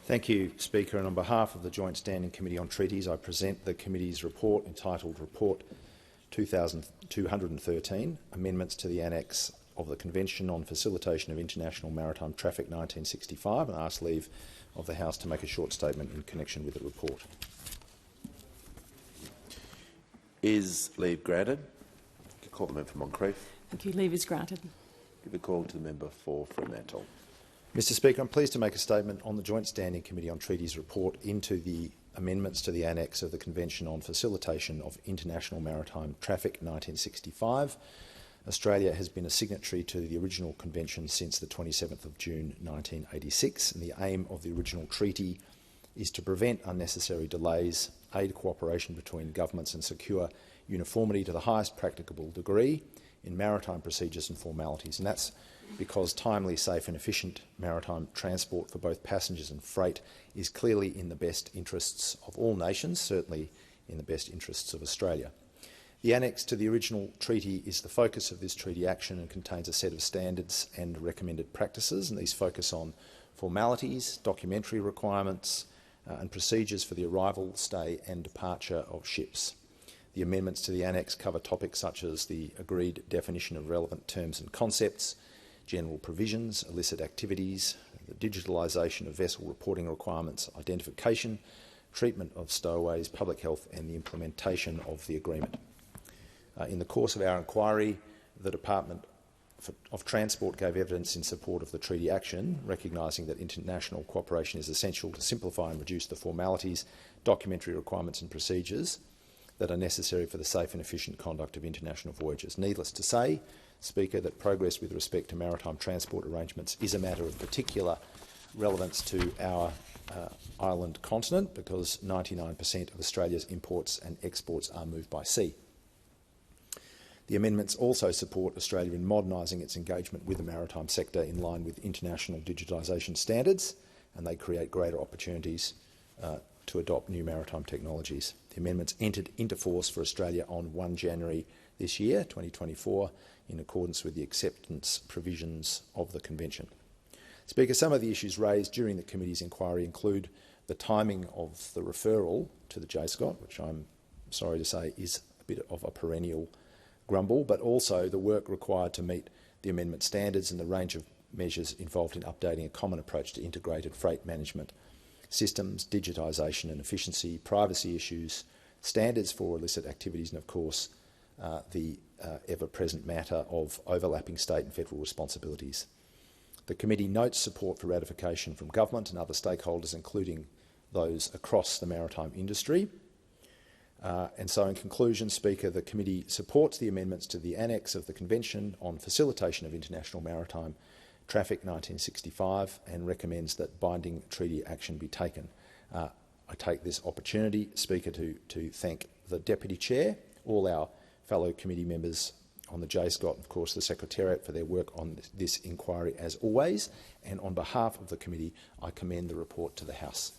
Thank you, Speaker. And on behalf of the Joint Standing Committee on Treaties, I present the committee's report entitled Report 2213, Amendments to the Annex of the Convention on Facilitation of International Maritime Traffic 1965, and I ask leave of the House to make a short statement in connection with the report. Is leave granted? Call the member for Moncrieff. Thank you. Leave is granted. Give a call to the member for Fremantle. Mr Speaker, I'm pleased to make a statement on the Joint Standing Committee on Treaties report into the amendments to the Annex of the Convention on Facilitation of International Maritime Traffic 1965. Australia has been a signatory to the original convention since the 27th of June 1986, and the aim of the original treaty is to prevent unnecessary delays, aid cooperation between governments and secure uniformity to the highest practicable degree in maritime procedures and formalities. And that's because timely, safe and efficient maritime transport for both passengers and freight is clearly in the best interests of all nations, certainly in the best interests of Australia. The annex to the original treaty is the focus of this treaty action and contains a set of standards and recommended practices, and these focus on formalities, documentary requirements and procedures for the arrival, stay and departure of ships. The amendments to the annex cover topics such as the agreed definition of relevant terms and concepts, general provisions, illicit activities, the digitalisation of vessel reporting requirements, identification, treatment of stowaways, public health and the implementation of the agreement. In the course of our inquiry, the Department of Transport gave evidence in support of the treaty action, recognising that international cooperation is essential to simplify and reduce the formalities, documentary requirements and procedures that are necessary for the safe and efficient conduct of international voyages. Needless to say, Speaker, that progress with respect to maritime transport arrangements is a matter of particular relevance to our island continent, because 99% of Australia's imports and exports are moved by sea. The amendments also support Australia in modernising its engagement with the maritime sector in line with international digitisation standards, and they create greater opportunities to adopt new maritime technologies. The amendments entered into force for Australia on 1 January this year, 2024, in accordance with the acceptance provisions of the Convention. Speaker, some of the issues raised during the committee's inquiry include the timing of the referral to the JSCOT, which I'm sorry to say is a bit of a perennial grumble, but also the work required to meet the amendment standards and the range of measures involved in updating a common approach to integrated freight management systems, digitisation and efficiency, privacy issues, standards for illicit activities and, of course, the ever-present matter of overlapping state and federal responsibilities. The committee notes support for ratification from government and other stakeholders, including those across the maritime industry. And so, in conclusion, Speaker, the committee supports the amendments to the annex of the Convention on Facilitation of International Maritime Traffic 1965 and recommends that binding treaty action be taken. I take this opportunity, Speaker, to thank the Deputy Chair, all our fellow committee members on the JSCOT, of course the Secretariat, for their work on this inquiry as always, and on behalf of the committee I commend the report to the House.